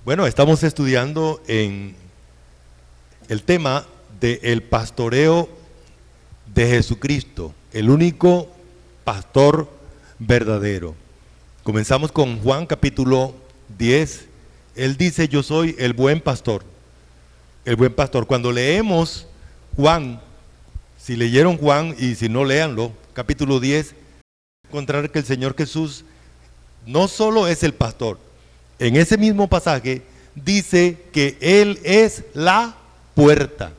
Bueno, estamos estudiando en el tema del pastoreo de Jesucristo, el único pastor verdadero. Comenzamos con Juan capítulo 10. Él dice: yo soy el buen pastor. El buen pastor. Cuando leemos Juan, si leyeron Juan y si no, léanlo, capítulo 10, encontrar que el Señor Jesús no solo es el pastor. En ese mismo pasaje dice que Él es la puerta.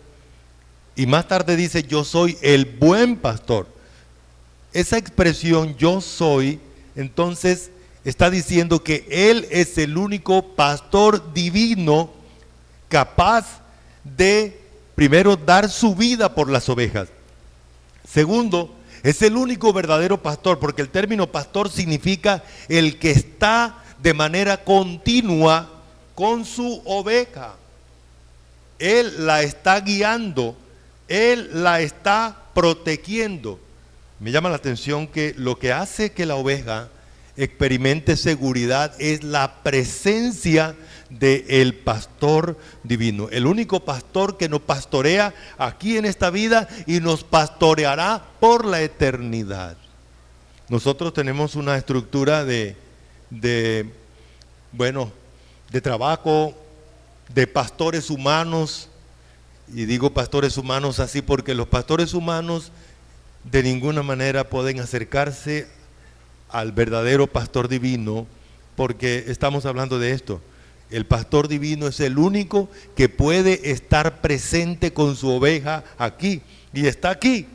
Y más tarde dice: yo soy el buen pastor. Esa expresión yo soy, entonces está diciendo que Él es el único pastor divino capaz de, primero, dar su vida por las ovejas. Segundo, es el único verdadero pastor, porque el término pastor significa el que está de manera continua con su oveja. Él la está guiando, Él la está protegiendo. Me llama la atención que lo que hace que la oveja experimente seguridad es la presencia del pastor divino, el único pastor que nos pastorea aquí en esta vida y nos pastoreará por la eternidad. Nosotros tenemos una estructura de trabajo, de pastores humanos, y digo pastores humanos así porque los pastores humanos de ninguna manera pueden acercarse al verdadero pastor divino, porque estamos hablando de esto. El pastor divino es el único que puede estar presente con su oveja aquí, y está aquí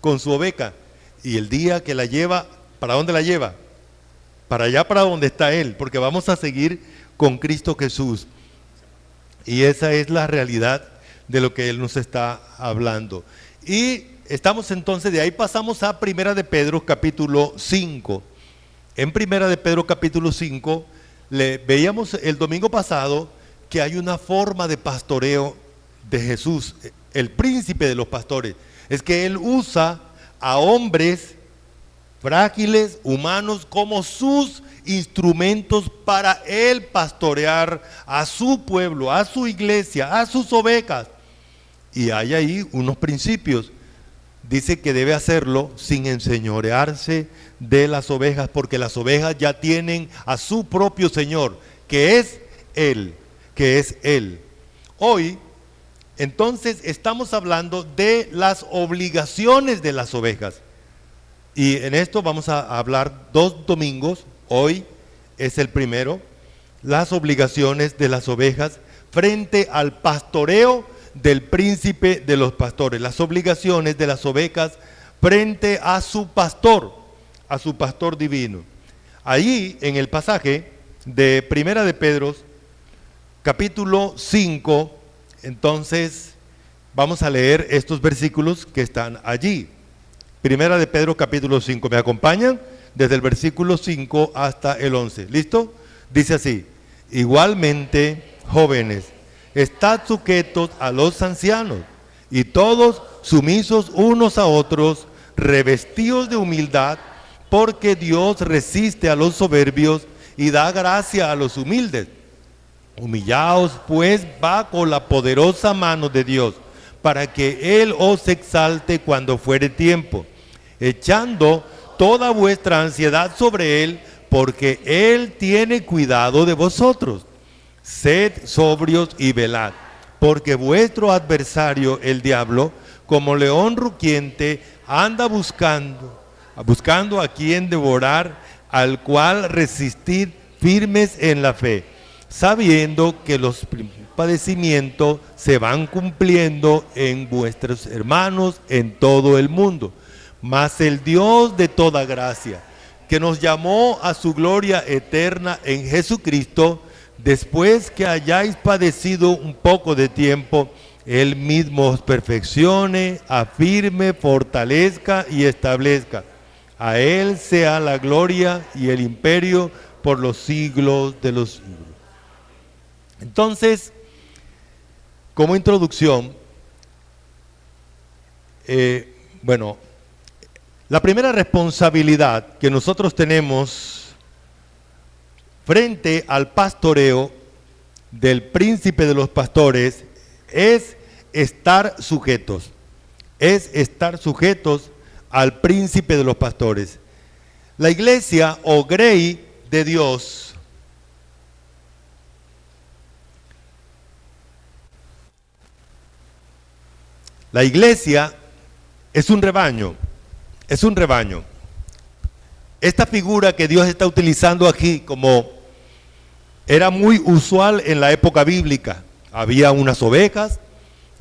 con su oveja, y el día que la lleva, ¿para dónde la lleva? Para allá, para donde está Él, porque vamos a seguir con Cristo Jesús. Y esa es la realidad de lo que Él nos está hablando. Y estamos entonces, de ahí pasamos a Primera de Pedro capítulo 5. En Primera de Pedro capítulo 5, veíamos el domingo pasado que hay una forma de pastoreo de Jesús, el príncipe de los pastores. Es que Él usa a hombres frágiles, humanos, como sus instrumentos para Él pastorear a su pueblo, a su iglesia, a sus ovejas. Y hay ahí unos principios. Dice que debe hacerlo sin enseñorearse de las ovejas, porque las ovejas ya tienen a su propio Señor, que es Él, Hoy, entonces, estamos hablando de las obligaciones de las ovejas. Y en esto vamos a hablar 2 domingos. Hoy es el primero. Las obligaciones de las ovejas frente al pastoreo del príncipe de los pastores. Las obligaciones de las ovejas frente a su pastor divino. Allí en el pasaje de Primera de Pedro, capítulo 5, entonces vamos a leer estos versículos que están allí. Primera de Pedro capítulo 5, ¿me acompañan? Desde el versículo 5 hasta el 11, ¿listo? Dice así: igualmente, jóvenes, estad sujetos a los ancianos, y todos sumisos unos a otros, revestidos de humildad, porque Dios resiste a los soberbios y da gracia a los humildes. Humillaos pues bajo la poderosa mano de Dios, para que Él os exalte cuando fuere tiempo, echando toda vuestra ansiedad sobre Él, porque Él tiene cuidado de vosotros. Sed sobrios y velad, porque vuestro adversario, el diablo, como león rugiente, anda buscando a quien devorar, al cual resistid firmes en la fe, sabiendo que los padecimientos se van cumpliendo en vuestros hermanos en todo el mundo. Mas el Dios de toda gracia, que nos llamó a su gloria eterna en Jesucristo, después que hayáis padecido un poco de tiempo, Él mismo os perfeccione, afirme, fortalezca y establezca. A Él sea la gloria y el imperio por los siglos de los siglos. Entonces, como introducción, la primera responsabilidad que nosotros tenemos frente al pastoreo del príncipe de los pastores es estar sujetos. Es estar sujetos al príncipe de los pastores. La iglesia o grey de Dios la iglesia es un rebaño, es un rebaño. Esta figura que Dios está utilizando aquí como era muy usual en la época bíblica. Había unas ovejas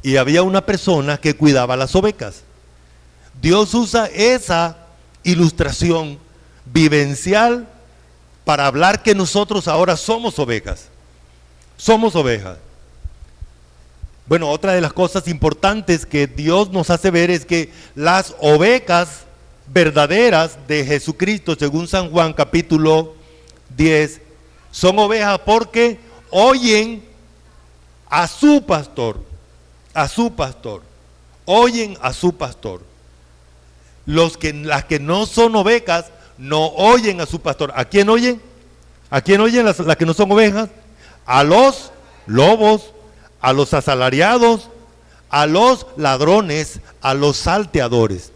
y había una persona que cuidaba las ovejas. Dios usa esa ilustración vivencial para hablar que nosotros ahora somos ovejas. Somos ovejas. Bueno, otra de las cosas importantes que Dios nos hace ver es que las ovejas verdaderas de Jesucristo, según San Juan capítulo 10, son ovejas porque oyen a su pastor, oyen a su pastor. Las que no son ovejas no oyen a su pastor. ¿A quién oyen? ¿A quién oyen las que no son ovejas? A los lobos, a los asalariados, a los ladrones, a los salteadores.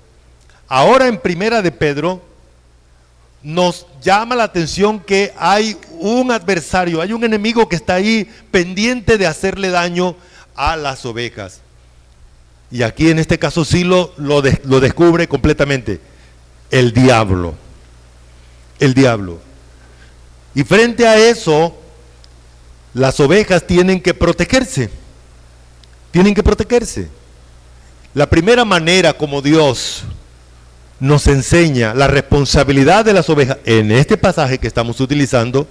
Ahora en Primera de Pedro nos llama la atención que hay un adversario, hay un enemigo que está ahí pendiente de hacerle daño a las ovejas. Y aquí en este caso sí lo descubre completamente. El diablo. El diablo. Y frente a eso, las ovejas tienen que protegerse. Tienen que protegerse. La primera manera como Dios nos enseña la responsabilidad de las ovejas en este pasaje que estamos utilizando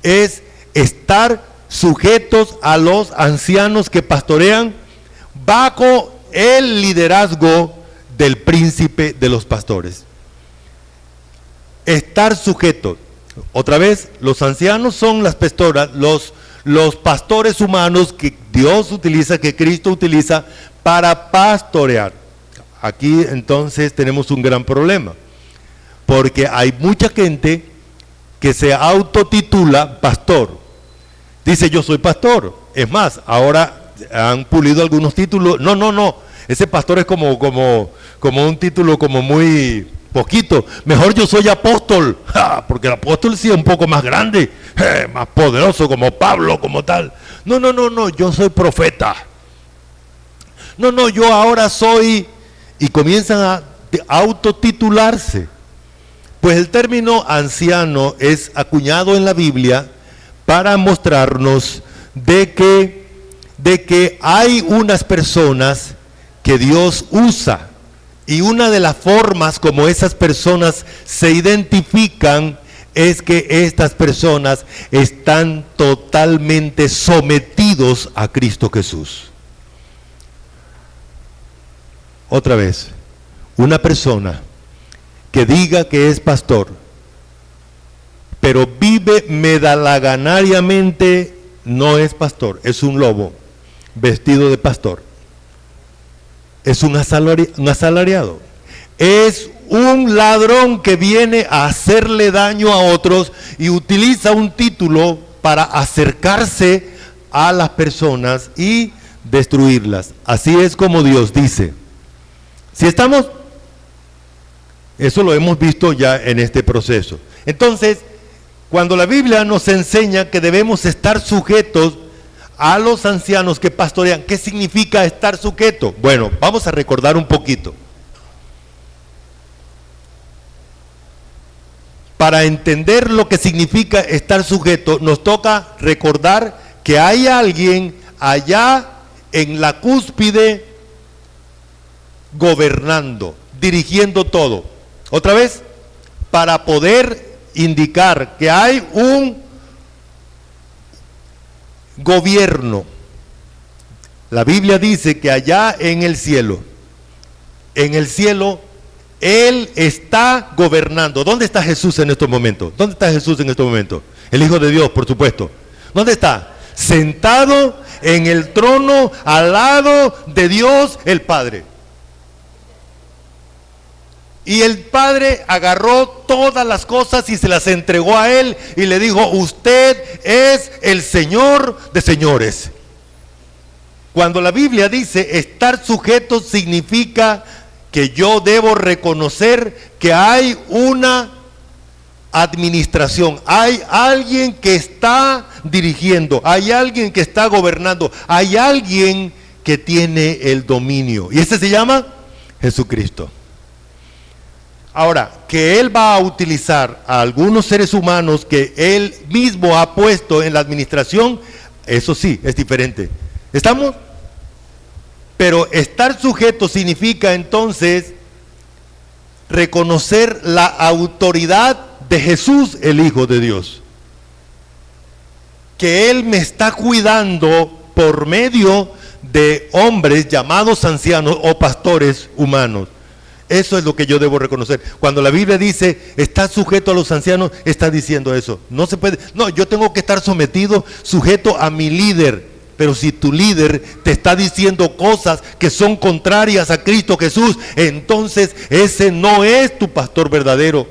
es estar sujetos a los ancianos que pastorean bajo el liderazgo del príncipe de los pastores. Estar sujetos. Otra vez, los ancianos son las pastoras, los pastores humanos que Dios utiliza, que Cristo utiliza para pastorear. Aquí entonces tenemos un gran problema, porque hay mucha gente que se autotitula pastor. Dice, yo soy pastor. Es más, ahora han pulido algunos títulos. No, ese pastor es como un título como muy poquito. Mejor yo soy apóstol, porque el apóstol sí es un poco más grande, más poderoso, como Pablo, como tal. No, yo soy profeta. No, yo ahora soy... Y comienzan a autotitularse. Pues el término anciano es acuñado en la Biblia para mostrarnos de que hay unas personas que Dios usa. Y una de las formas como esas personas se identifican es que estas personas están totalmente sometidos a Cristo Jesús. Otra vez, una persona que diga que es pastor, pero vive medalaganariamente, no es pastor, es un lobo vestido de pastor. Es un asalariado. Es un ladrón que viene a hacerle daño a otros y utiliza un título para acercarse a las personas y destruirlas. Así es como Dios dice. Si estamos, eso lo hemos visto ya en este proceso. Entonces, cuando la Biblia nos enseña que debemos estar sujetos a los ancianos que pastorean, ¿qué significa estar sujeto? Bueno, vamos a recordar un poquito. Para entender lo que significa estar sujeto, nos toca recordar que hay alguien allá en la cúspide gobernando, dirigiendo todo. Otra vez, para poder indicar que hay un gobierno. La Biblia dice que allá en el cielo, Él está gobernando. ¿Dónde está Jesús en estos momentos? ¿Dónde está Jesús en estos momentos? El Hijo de Dios, por supuesto. ¿Dónde está? Sentado en el trono al lado de Dios el Padre. Y el Padre agarró todas las cosas y se las entregó a Él y le dijo, usted es el Señor de señores. Cuando la Biblia dice estar sujeto, significa que yo debo reconocer que hay una administración, hay alguien que está dirigiendo, hay alguien que está gobernando, hay alguien que tiene el dominio, y ese se llama Jesucristo. Ahora, que Él va a utilizar a algunos seres humanos que Él mismo ha puesto en la administración, eso sí, es diferente. ¿Estamos? Pero estar sujeto significa entonces reconocer la autoridad de Jesús, el Hijo de Dios. Que Él me está cuidando por medio de hombres llamados ancianos o pastores humanos. Eso es lo que yo debo reconocer. Cuando la Biblia dice, está sujeto a los ancianos, está diciendo eso. No se puede, no, yo tengo que estar sometido, sujeto a mi líder. Pero si tu líder te está diciendo cosas que son contrarias a Cristo Jesús, entonces ese no es tu pastor verdadero.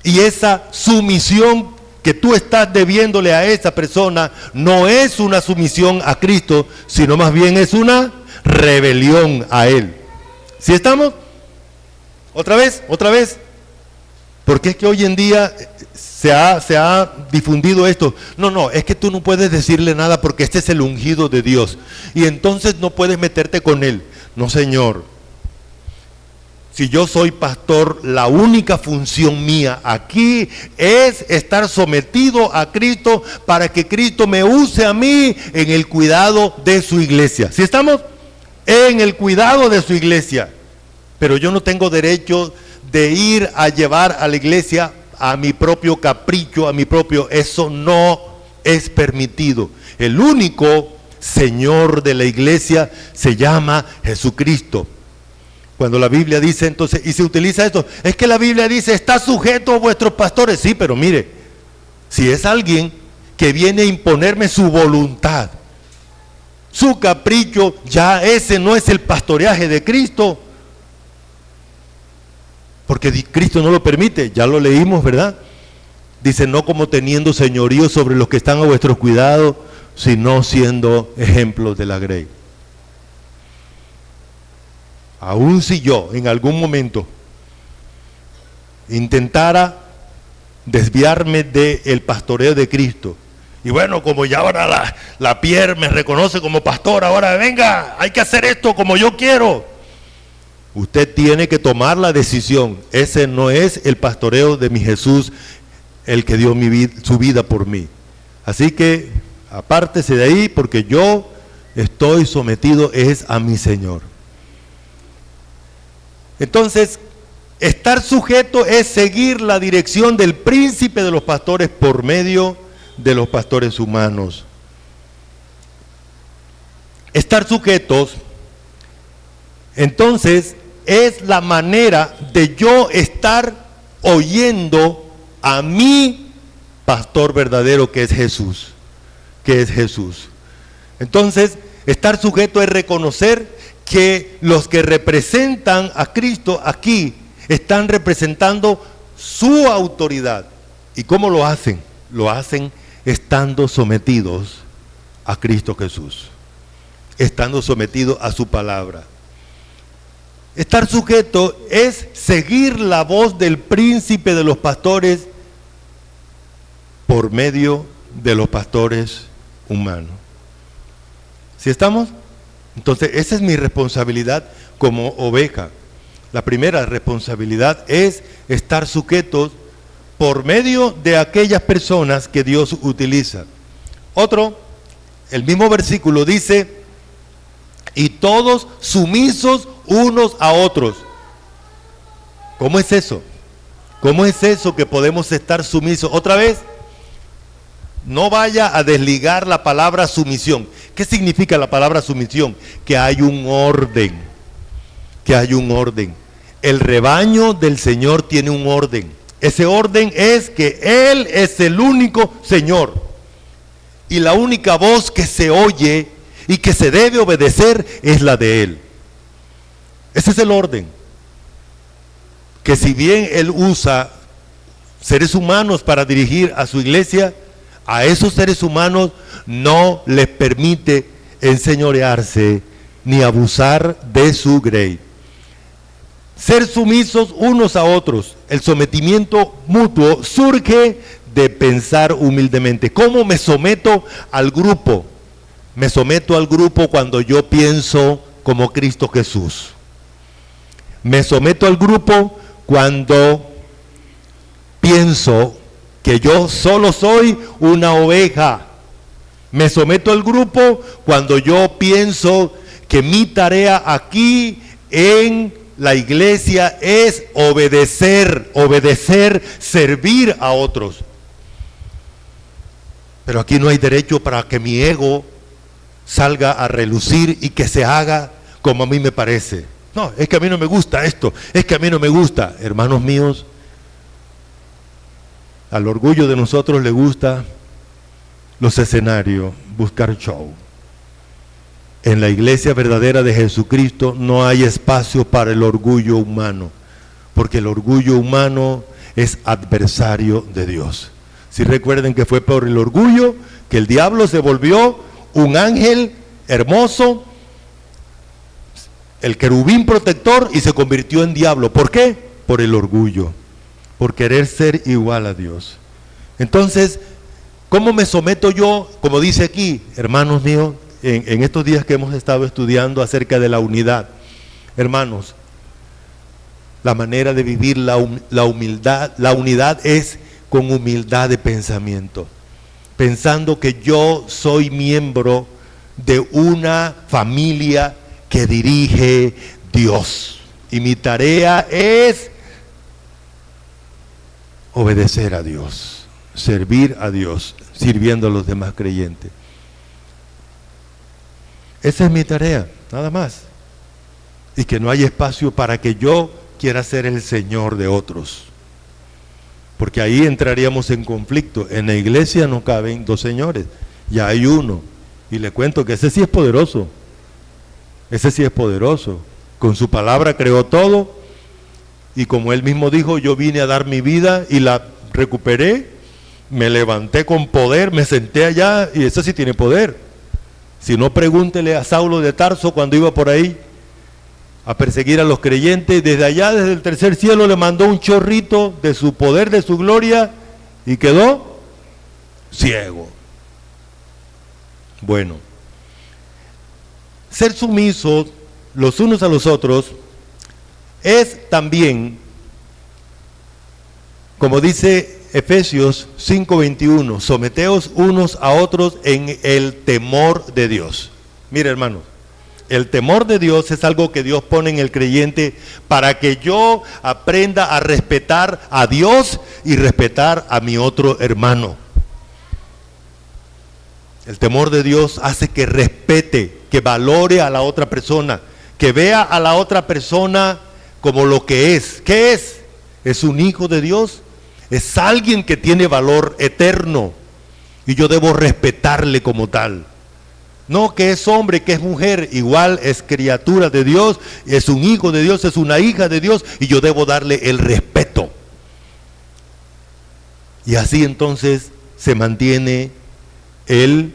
Y esa sumisión que tú estás debiéndole a esa persona no es una sumisión a Cristo, sino más bien es una rebelión a Él. ¿Sí estamos? ¿Otra vez? Porque es que hoy en día se ha difundido esto. No, es que tú no puedes decirle nada porque este es el ungido de Dios. Y entonces no puedes meterte con él. No, Señor. Si yo soy pastor, la única función mía aquí es estar sometido a Cristo para que Cristo me use a mí en el cuidado de su iglesia. ¿Sí estamos? En el cuidado de su iglesia. Pero yo no tengo derecho de ir a llevar a la iglesia a mi propio capricho, eso no es permitido. El único Señor de la iglesia se llama Jesucristo. Cuando la Biblia dice entonces, y se utiliza esto, es que la Biblia dice, está sujeto a vuestros pastores. Sí, pero mire, si es alguien que viene a imponerme su voluntad, su capricho, ya ese no es el pastoreaje de Cristo. Porque Cristo no lo permite, ya lo leímos, ¿verdad? Dice, no como teniendo señorío sobre los que están a vuestro cuidado, sino siendo ejemplos de la grey. Aún si yo en algún momento intentara desviarme del pastoreo de Cristo, y bueno, como ya ahora la Pierre me reconoce como pastor, ahora venga, hay que hacer esto como yo quiero. Usted tiene que tomar la decisión. Ese no es el pastoreo de mi Jesús, el que dio su vida por mí. Así que apártese de ahí, porque yo estoy sometido es a mi Señor. Entonces, estar sujeto es seguir la dirección del príncipe de los pastores por medio de los pastores humanos. Estar sujetos, entonces, es la manera de yo estar oyendo a mi pastor verdadero, que es Jesús. Entonces, estar sujeto es reconocer que los que representan a Cristo aquí están representando su autoridad. ¿Y cómo lo hacen? Lo hacen estando sometidos a Cristo Jesús, estando sometidos a su palabra. Estar sujeto es seguir la voz del príncipe de los pastores por medio de los pastores humanos. ¿Sí estamos? Entonces, esa es mi responsabilidad como oveja. La primera responsabilidad es estar sujetos por medio de aquellas personas que Dios utiliza. Otro, el mismo versículo dice, y todos sumisos unos a otros. ¿Cómo es eso? ¿Cómo es eso que podemos estar sumisos? Otra vez, no vaya a desligar la palabra sumisión. ¿Qué significa la palabra sumisión? Que hay un orden. El rebaño del Señor tiene un orden. Ese orden es que Él es el único Señor. Y la única voz que se oye y que se debe obedecer es la de Él. Ese es el orden. Que si bien Él usa seres humanos para dirigir a su iglesia, A esos seres humanos no les permite enseñorearse ni abusar de su grey. Ser sumisos unos a otros. El sometimiento mutuo surge de pensar humildemente. ¿Cómo me someto al grupo? Me someto al grupo cuando yo pienso como Cristo Jesús. Me someto al grupo cuando pienso que yo solo soy una oveja. Me someto al grupo cuando yo pienso que mi tarea aquí en la iglesia es obedecer, servir a otros. Pero aquí no hay derecho para que mi ego salga a relucir y que se haga como a mí me parece. No, es que a mí no me gusta esto, es que a mí no me gusta. Hermanos míos, al orgullo de nosotros le gusta los escenarios, buscar show. En la iglesia verdadera de Jesucristo no hay espacio para el orgullo humano, porque el orgullo humano es adversario de Dios. Si recuerden que fue por el orgullo que el diablo se volvió un ángel hermoso, el querubín protector, y se convirtió en diablo. ¿Por qué? Por el orgullo, por querer ser igual a Dios. Entonces, ¿cómo me someto yo? Como dice aquí, hermanos míos, en estos días que hemos estado estudiando acerca de la unidad, hermanos, la manera de vivir la humildad, la unidad es con humildad de pensamiento, pensando que yo soy miembro de una familia que dirige Dios, y mi tarea es obedecer a Dios, servir a Dios, sirviendo a los demás creyentes. Esa es mi tarea, nada más. Y que no hay espacio para que yo quiera ser el Señor de otros, porque ahí entraríamos en conflicto. En la iglesia no caben dos señores, ya hay uno, y le cuento que ese sí es poderoso. Ese sí es poderoso. Con su palabra creó todo, y como él mismo dijo, yo vine a dar mi vida y la recuperé, me levanté con poder, me senté allá, y ese sí tiene poder. Si no, pregúntele a Saulo de Tarso cuando iba por ahí a perseguir a los creyentes. Desde allá, desde el tercer cielo, le mandó un chorrito de su poder, de su gloria, y quedó ciego. Bueno, ser sumisos los unos a los otros es también, como dice Efesios 5:21, someteos unos a otros en el temor de Dios. Mire, hermanos, el temor de Dios es algo que Dios pone en el creyente para que yo aprenda a respetar a Dios y respetar a mi otro hermano. El temor de Dios hace que respete, que valore a la otra persona, que vea a la otra persona como lo que es. ¿Qué es? Es un hijo de Dios. Es alguien que tiene valor eterno y yo debo respetarle como tal. No que es hombre, que es mujer, igual es criatura de Dios, es un hijo de Dios, es una hija de Dios, y yo debo darle el respeto. Y así entonces se mantiene el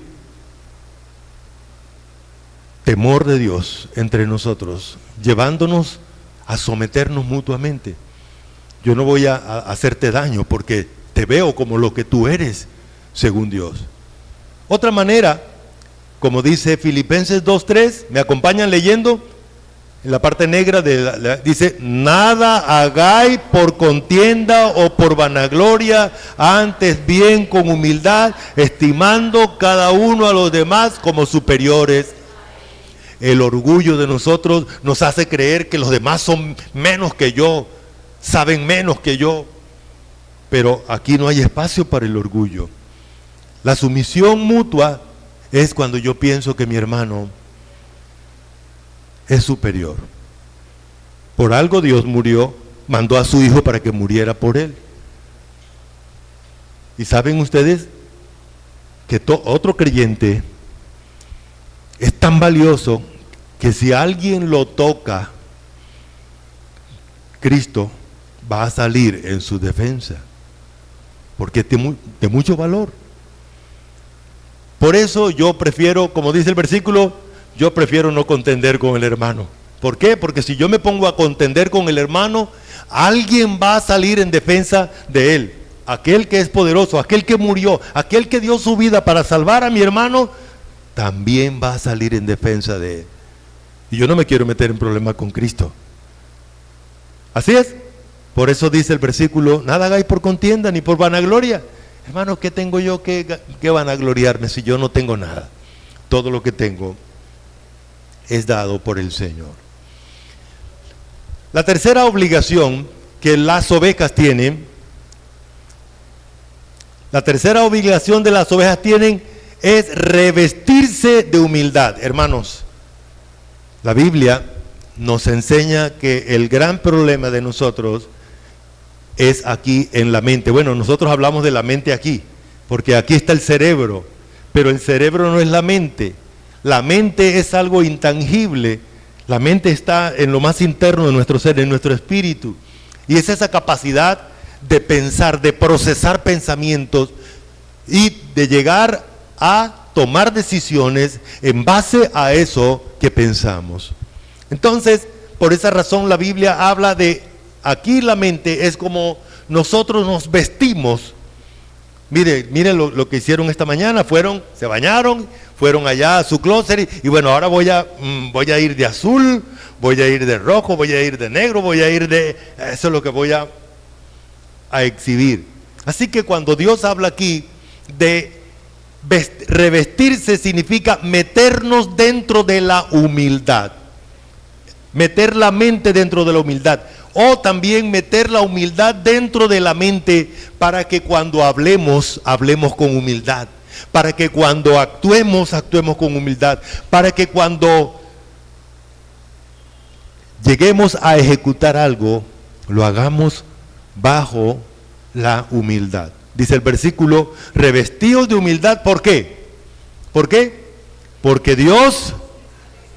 temor de Dios entre nosotros, llevándonos a someternos mutuamente. Yo no voy a hacerte daño porque te veo como lo que tú eres, según Dios. Otra manera, como dice Filipenses 2:3, ¿me acompañan leyendo? En la parte negra dice, nada hagáis por contienda o por vanagloria, antes bien con humildad, estimando cada uno a los demás como superiores. El orgullo de nosotros nos hace creer que los demás son menos que yo, saben menos que yo, pero aquí no hay espacio para el orgullo. La sumisión mutua es cuando yo pienso que mi hermano es superior. Por algo Dios murió, mandó a su hijo para que muriera por él. Y saben ustedes que otro creyente es tan valioso que si alguien lo toca, Cristo va a salir en su defensa, porque es de mucho valor. Por eso yo prefiero, como dice el versículo, yo prefiero no contender con el hermano. ¿Por qué? Porque si yo me pongo a contender con el hermano, alguien va a salir en defensa de él. Aquel que es poderoso, aquel que murió, aquel que dio su vida para salvar a mi hermano, también va a salir en defensa de él. Y yo no me quiero meter en problemas con Cristo. Así es. Por eso dice el versículo, nada hagáis por contienda ni por vanagloria. Hermano, ¿qué tengo yo que vanagloriarme si yo no tengo nada? Todo lo que tengo es dado por el Señor. La tercera obligación que las ovejas tienen, la tercera obligación de las ovejas tienen es revestirse de humildad. Hermanos, la Biblia nos enseña que el gran problema de nosotros es aquí en la mente. Bueno, nosotros hablamos de la mente aquí, porque aquí está el cerebro, pero el cerebro no es la mente. La mente es algo intangible. La mente está en lo más interno de nuestro ser, en nuestro espíritu. Y es esa capacidad de pensar, de procesar pensamientos y de llegar a tomar decisiones en base a eso que pensamos. Entonces, por esa razón la Biblia habla de, aquí la mente es como nosotros nos vestimos. Mire lo que hicieron esta mañana, se bañaron, fueron allá a su closet y bueno, ahora voy a ir de azul, voy a ir de rojo, voy a ir de negro, voy a ir de... Eso es lo que voy a exhibir. Así que cuando Dios habla aquí de revestirse, significa meternos dentro de la humildad. Meter la mente dentro de la humildad. O también meter la humildad dentro de la mente para que cuando hablemos con humildad. Para que cuando actuemos con humildad. Para que cuando lleguemos a ejecutar algo, lo hagamos bajo la humildad. Dice el versículo, revestidos de humildad, ¿por qué? ¿Por qué? Porque Dios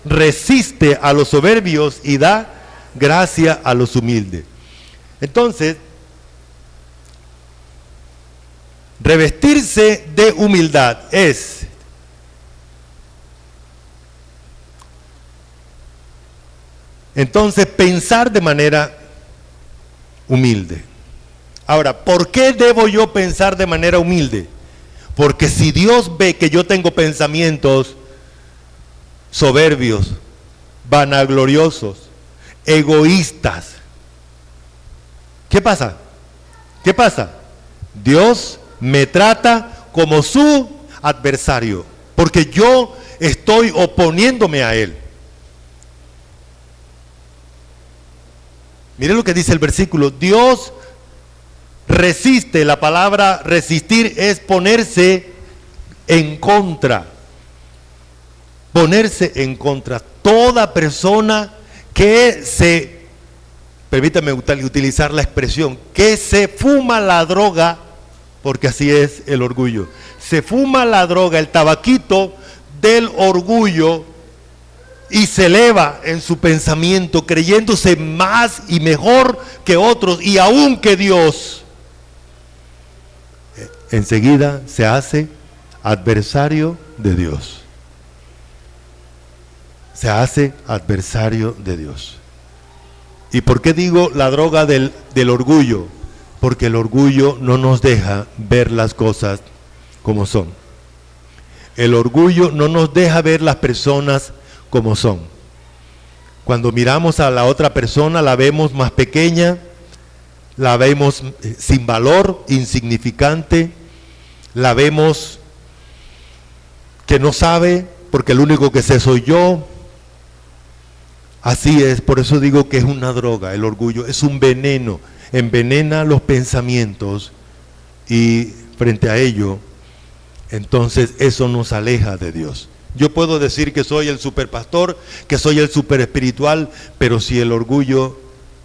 resiste a los soberbios y da gracia a los humildes. Entonces, revestirse de humildad es entonces pensar de manera humilde. Ahora, ¿por qué debo yo pensar de manera humilde? Porque si Dios ve que yo tengo pensamientos soberbios, vanagloriosos, egoístas, ¿qué pasa? ¿Qué pasa? Dios me trata como su adversario, porque yo estoy oponiéndome a Él. Mire lo que dice el versículo, Dios resiste. La palabra resistir es ponerse en contra. Ponerse en contra. Toda persona que permítame utilizar la expresión, que se fuma la droga, porque así es el orgullo. Se fuma la droga, el tabaquito del orgullo y se eleva en su pensamiento creyéndose más y mejor que otros y aún que Dios. Enseguida se hace adversario de Dios. Se hace adversario de Dios. ¿Y por qué digo la droga del orgullo? Porque el orgullo no nos deja ver las cosas como son. El orgullo no nos deja ver las personas como son. Cuando miramos a la otra persona, la vemos más pequeña, la vemos sin valor, insignificante, la vemos que no sabe, porque el único que sé soy yo. Así es, por eso digo que es una droga, el orgullo, es un veneno, envenena los pensamientos y frente a ello, entonces eso nos aleja de Dios. Yo puedo decir que soy el superpastor, que soy el super espiritual, pero si el orgullo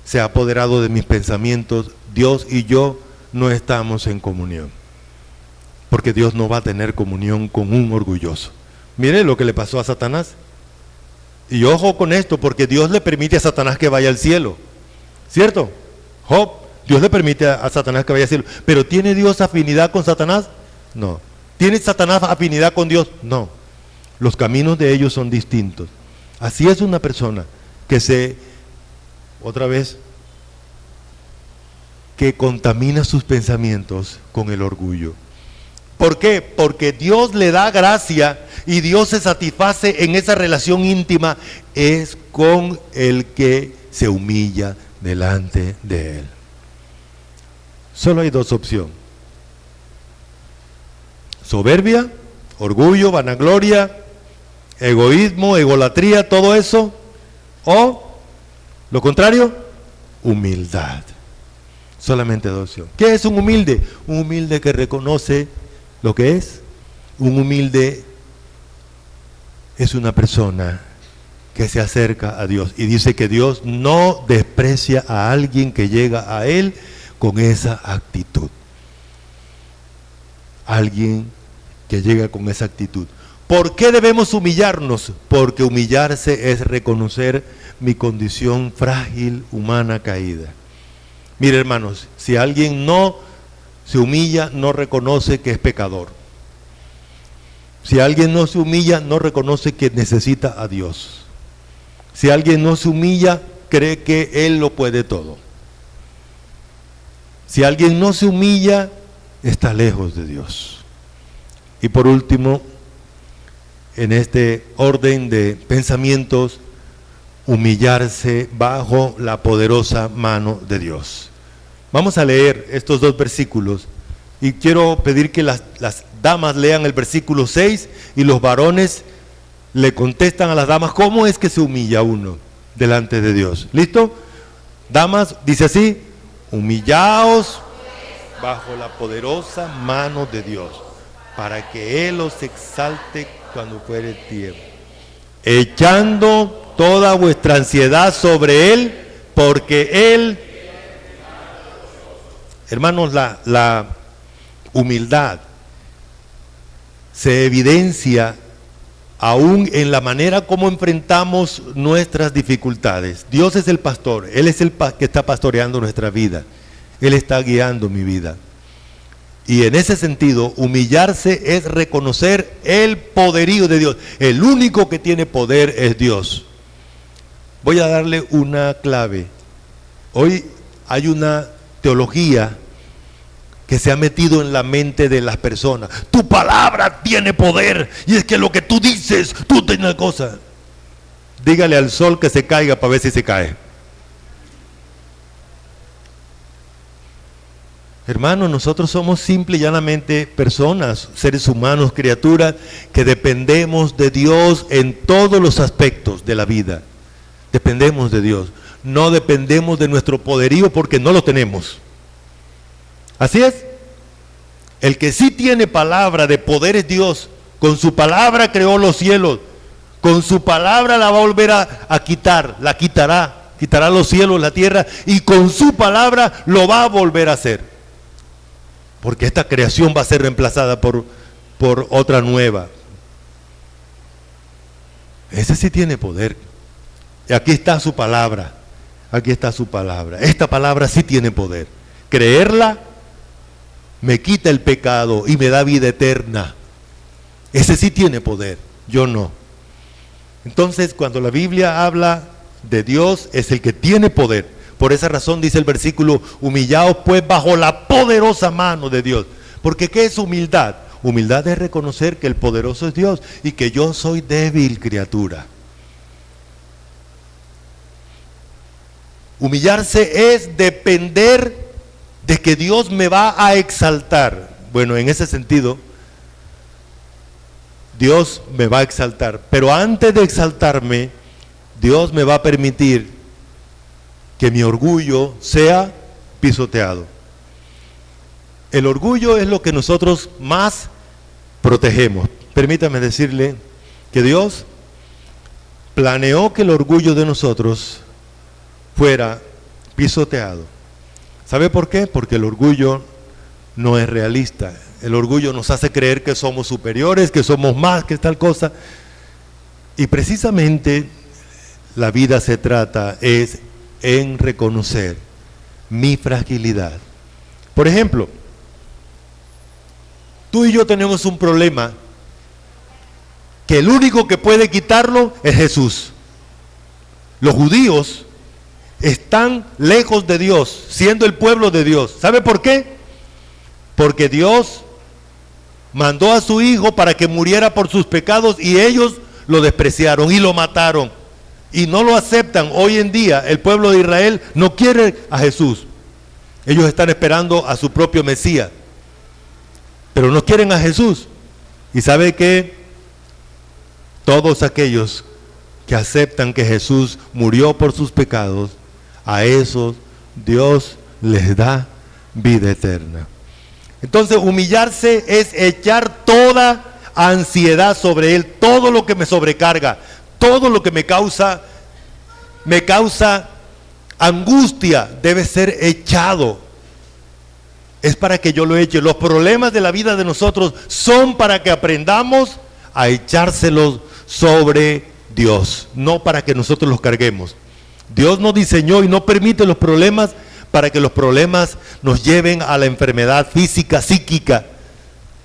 se ha apoderado de mis pensamientos, Dios y yo no estamos en comunión. Porque Dios no va a tener comunión con un orgulloso. Mire lo que le pasó a Satanás. Y ojo con esto, porque Dios le permite a Satanás que vaya al cielo. ¿Cierto? Job, Dios le permite a Satanás que vaya al cielo. ¿Pero tiene Dios afinidad con Satanás? No. ¿Tiene Satanás afinidad con Dios? No. Los caminos de ellos son distintos. Así es una persona que contamina sus pensamientos con el orgullo. ¿Por qué? Porque Dios le da gracia y Dios se satisface en esa relación íntima, es con el que se humilla delante de Él. Solo hay dos opciones: soberbia, orgullo, vanagloria, egoísmo, egolatría, todo eso, o lo contrario, humildad. Solamente dos opciones. ¿Qué es un humilde? Un humilde que reconoce lo que es. Un humilde es una persona que se acerca a Dios y dice que Dios no desprecia a alguien que llega a Él con esa actitud. Alguien que llega con esa actitud. ¿Por qué debemos humillarnos? Porque humillarse es reconocer mi condición frágil, humana, caída. Mire, hermanos, si alguien no se humilla, no reconoce que es pecador. Si alguien no se humilla, no reconoce que necesita a Dios. Si alguien no se humilla, cree que Él lo puede todo. Si alguien no se humilla, está lejos de Dios. Y por último, en este orden de pensamientos, humillarse bajo la poderosa mano de Dios. Vamos a leer estos dos versículos y quiero pedir que las damas lean el versículo 6 y los varones le contestan a las damas cómo es que se humilla uno delante de Dios. ¿Listo? Damas, dice así: humillaos bajo la poderosa mano de Dios, para que Él os exalte cuando fuere tiempo, echando toda vuestra ansiedad sobre Él, porque Él... Hermanos, la humildad se evidencia aún en la manera como enfrentamos nuestras dificultades. Dios es el pastor, Él es el que está pastoreando nuestra vida, Él está guiando mi vida. Y en ese sentido, humillarse es reconocer el poderío de Dios. El único que tiene poder es Dios. Voy a darle una clave. Hoy hay una teología que se ha metido en la mente de las personas. Tu palabra tiene poder, y es que lo que tú dices, tú tienes una cosa. Dígale al sol que se caiga para ver si se cae. Hermanos, nosotros somos simple y llanamente personas, seres humanos, criaturas, que dependemos de Dios en todos los aspectos de la vida. Dependemos de Dios. No dependemos de nuestro poderío porque no lo tenemos. Así es. El que sí tiene palabra de poder es Dios. Con su palabra creó los cielos. Con su palabra la va a volver a quitar. La quitará. Quitará los cielos, la tierra. Y con su palabra lo va a volver a hacer. Porque esta creación va a ser reemplazada por otra nueva. Ese sí tiene poder. Y aquí está su palabra. Aquí está su palabra. Esta palabra sí tiene poder. Creerla me quita el pecado y me da vida eterna. Ese sí tiene poder, yo no. Entonces, cuando la Biblia habla de Dios, es el que tiene poder. Por esa razón dice el versículo: humillaos pues bajo la poderosa mano de Dios. Porque ¿qué es humildad? Humildad es reconocer que el poderoso es Dios y que yo soy débil criatura. Humillarse es depender de que Dios me va a exaltar. Bueno, en ese sentido, Dios me va a exaltar. Pero antes de exaltarme, Dios me va a permitir que mi orgullo sea pisoteado. El orgullo es lo que nosotros más protegemos. Permítame decirle que Dios planeó que el orgullo de nosotros fuera pisoteado. ¿Sabe por qué? Porque el orgullo no es realista. El orgullo nos hace creer que somos superiores, que somos más, que tal cosa. Y precisamente la vida se trata es en reconocer mi fragilidad. Por ejemplo, Tú y yo tenemos un problema, que el único que puede quitarlo es Jesús. Los judíos están lejos de Dios, siendo el pueblo de Dios. ¿Sabe por qué? Porque Dios mandó a su Hijo para que muriera por sus pecados y ellos lo despreciaron y lo mataron. Y no lo aceptan. Hoy en día el pueblo de Israel no quiere a Jesús. Ellos están esperando a su propio Mesías, pero no quieren a Jesús. ¿Y sabe qué? Todos aquellos que aceptan que Jesús murió por sus pecados, a esos Dios les da vida eterna. Entonces, humillarse es echar toda ansiedad sobre Él, todo lo que me sobrecarga, todo lo que me causa angustia, debe ser echado. Es para que yo lo eche. Los problemas de la vida de nosotros son para que aprendamos a echárselos sobre Dios, no para que nosotros los carguemos. Dios nos diseñó y no permite los problemas para que los problemas nos lleven a la enfermedad física, psíquica,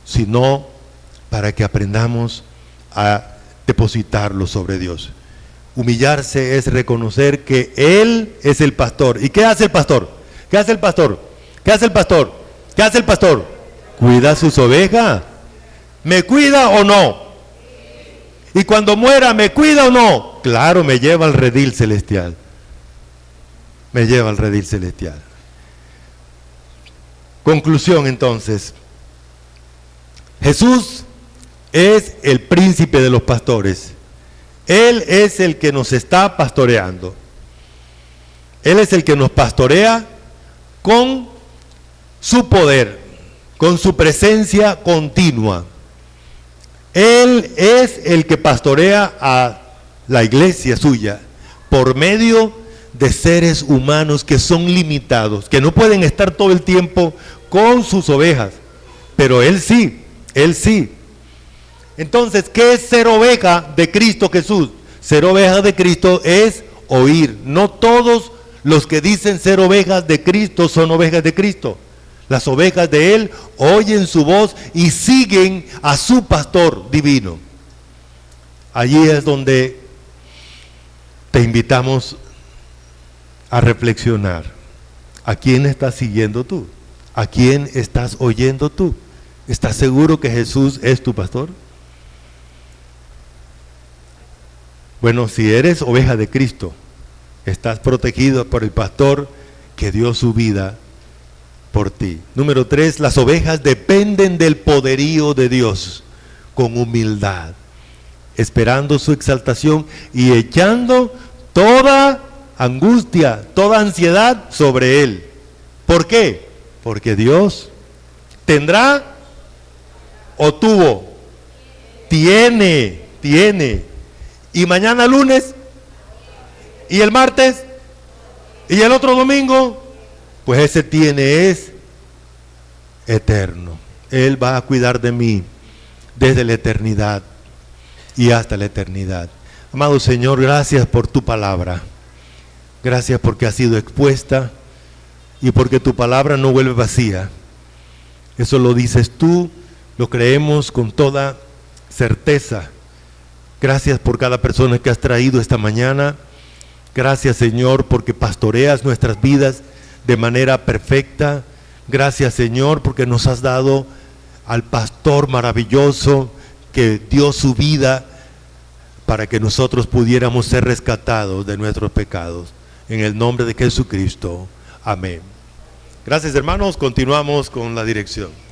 sino para que aprendamos a depositarlo sobre Dios. Humillarse es reconocer que Él es el pastor. ¿Y qué hace el pastor? ¿Qué hace el pastor? ¿Qué hace el pastor? ¿Qué hace el pastor? Cuida sus ovejas. ¿Me cuida o no? Y cuando muera, ¿me cuida o no? Claro, me lleva al redil celestial. Me lleva al redil celestial. Conclusión entonces. Jesús es el príncipe de los pastores. Él es el que nos está pastoreando. Él es el que nos pastorea con su poder, con su presencia continua. Él es el que pastorea a la iglesia suya por medio de seres humanos que son limitados, que no pueden estar todo el tiempo con sus ovejas, pero Él sí, Él sí. Entonces, ¿qué es ser oveja de Cristo Jesús? Ser oveja de Cristo es oír. No todos los que dicen ser ovejas de Cristo son ovejas de Cristo. Las ovejas de Él oyen su voz y siguen a su pastor divino. Allí es donde te invitamos a reflexionar. ¿A quién estás siguiendo tú? ¿A quién estás oyendo tú? ¿Estás seguro que Jesús es tu pastor? Bueno, si eres oveja de Cristo, estás protegido por el pastor que dio su vida por ti. Número 3, las ovejas dependen del poderío de Dios con humildad, esperando su exaltación y echando toda angustia, toda ansiedad sobre Él. ¿Por qué? Porque Dios tendrá o tuvo, tiene. Y mañana lunes, y el martes, y el otro domingo, pues ese tiene es eterno. Él va a cuidar de mí desde la eternidad y hasta la eternidad. Amado Señor, gracias por tu palabra. Gracias porque ha sido expuesta y porque tu palabra no vuelve vacía. Eso lo dices tú, lo creemos con toda certeza. Gracias por cada persona que has traído esta mañana. Gracias, Señor, porque pastoreas nuestras vidas de manera perfecta. Gracias, Señor, porque nos has dado al pastor maravilloso que dio su vida para que nosotros pudiéramos ser rescatados de nuestros pecados. En el nombre de Jesucristo. Amén. Gracias, hermanos. Continuamos con la dirección.